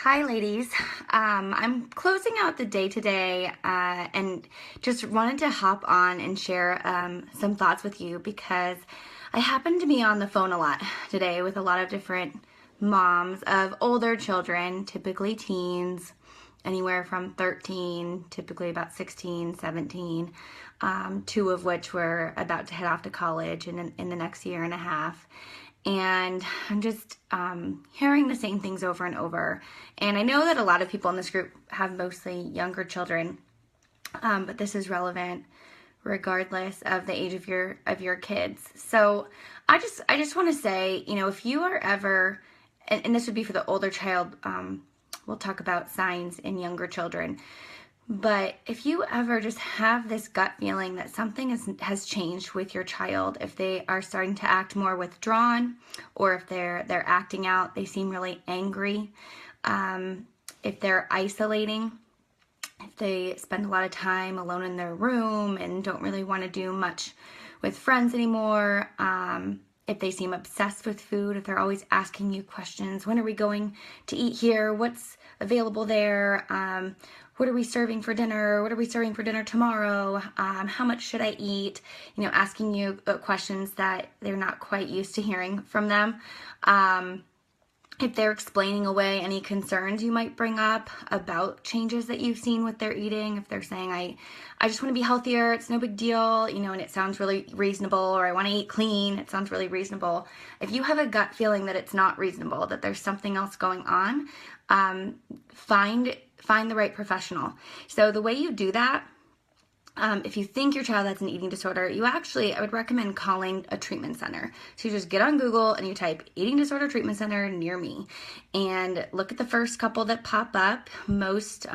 Hi, ladies. I'm closing out the day today and just wanted to hop on and share some thoughts with you because I happened to be on the phone a lot today with a lot of different moms of older children, typically teens, anywhere from 13, typically about 16, 17, two of which were about to head off to college in the next year and a half. And I'm just hearing the same things over and over. And I know that a lot of people in this group have mostly younger children, but this is relevant regardless of the age of your kids. So I just want to say, if you are ever, and this would be for the older child, we'll talk about signs in younger children. But if you ever just have this gut feeling that something has changed with your child, if they are starting to act more withdrawn, or if they're acting out, they seem really angry, if they're isolating, if they spend a lot of time alone in their room and don't really want to do much with friends anymore, if they seem obsessed with food, if they're always asking you questions, when are we going to eat here? What's available there? What are we serving for dinner? What are we serving for dinner tomorrow? How much should I eat? Asking you questions that they're not quite used to hearing from them. If they're explaining away any concerns you might bring up about changes that you've seen with their eating, if they're saying, I just want to be healthier, it's no big deal, and it sounds really reasonable, or I want to eat clean, it sounds really reasonable. If you have a gut feeling that it's not reasonable, that there's something else going on, find the right professional. So the way you do that, if you think your child has an eating disorder, I would recommend calling a treatment center. So you just get on Google and you type eating disorder treatment center near me and look at the first couple that pop up. Most,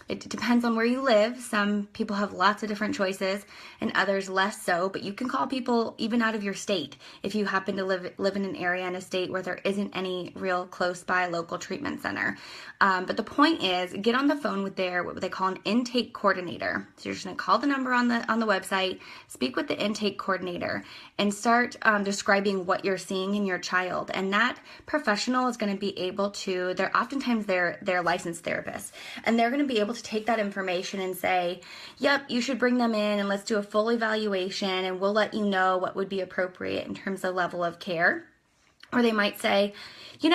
it depends on where you live. Some people have lots of different choices and others less so, but you can call people even out of your state if you happen to live in an area in a state where there isn't any real close by local treatment center. But the point is, get on the phone with what they call an intake coordinator. So you're just going to call the number on the website, speak with the intake coordinator, and start describing what you're seeing in your child. And that professional is going to be able to, they're licensed therapists, and they're going to be able to take that information and say, yep, you should bring them in and let's do a full evaluation and we'll let you know what would be appropriate in terms of level of care. Or they might say, we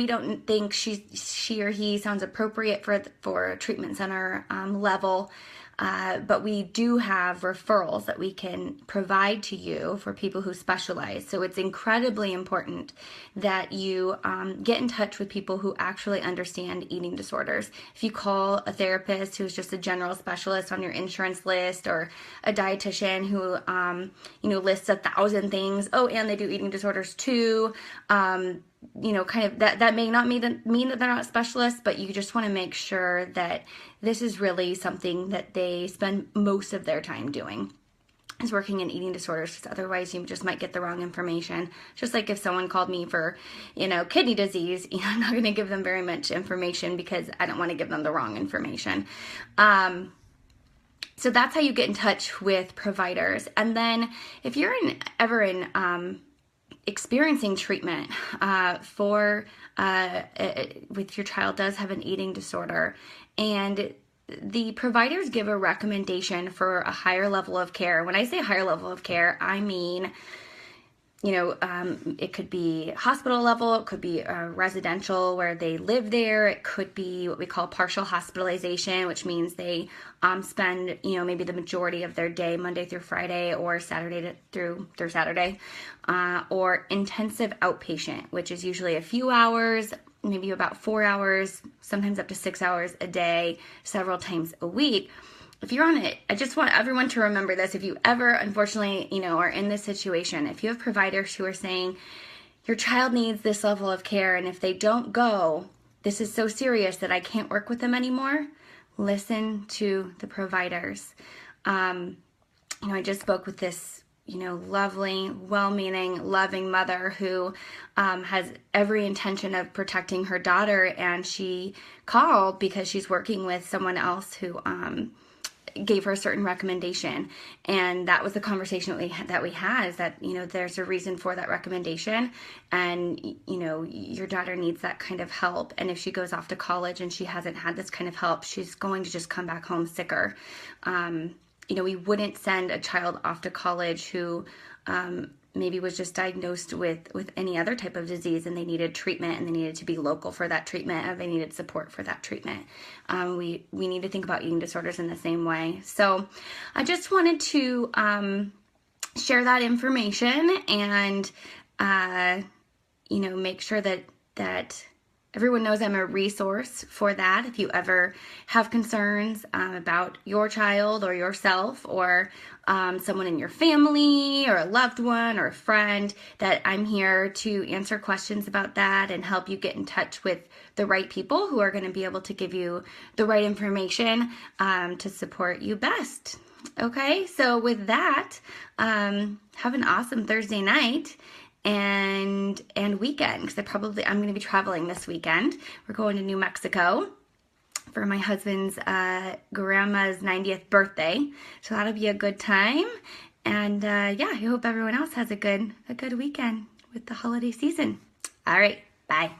don't think she or he sounds appropriate for a treatment center level, but we do have referrals that we can provide to you for people who specialize. So it's incredibly important that you get in touch with people who actually understand eating disorders. If you call a therapist who's just a general specialist on your insurance list, or a dietitian who lists 1,000 things, and they do eating disorders too, that may not mean that they're not specialists, but you just want to make sure that this is really something that they spend most of their time doing, is working in eating disorders, because otherwise you just might get the wrong information. Just like if someone called me for, kidney disease, I'm not going to give them very much information because I don't want to give them the wrong information. So that's how you get in touch with providers. And then if you're ever experiencing treatment with your child does have an eating disorder, and the providers give a recommendation for a higher level of care. When I say higher level of care, I mean, it could be hospital level, it could be residential where they live there, it could be what we call partial hospitalization, which means they spend, maybe the majority of their day, Monday through Friday, or Saturday through Saturday, or intensive outpatient, which is usually a few hours, maybe about 4 hours, sometimes up to 6 hours a day, several times a week. If you're on it, I just want everyone to remember this. If you ever, unfortunately, are in this situation, if you have providers who are saying your child needs this level of care, and if they don't go, this is so serious that I can't work with them anymore, listen to the providers. I just spoke with this, lovely, well-meaning, loving mother who has every intention of protecting her daughter, and she called because she's working with someone else who gave her a certain recommendation, and that was the conversation that we had, is that, you know, there's a reason for that recommendation, and, you know, your daughter needs that kind of help, and if she goes off to college and she hasn't had this kind of help, she's going to just come back home sicker. You know, we wouldn't send a child off to college who maybe was just diagnosed with any other type of disease, and they needed treatment, and they needed to be local for that treatment, or they needed support for that treatment. We need to think about eating disorders in the same way. So I just wanted to share that information, and you know, make sure that everyone knows I'm a resource for that. If you ever have concerns about your child or yourself, or someone in your family, or a loved one, or a friend, that I'm here to answer questions about that and help you get in touch with the right people who are going to be able to give you the right information to support you best. Okay, so with that, have an awesome Thursday night and weekend, because I'm going to be traveling this weekend. We're going to New Mexico for my husband's grandma's 90th birthday, so that'll be a good time. And yeah, I hope everyone else has a good weekend with the holiday season. All right, bye.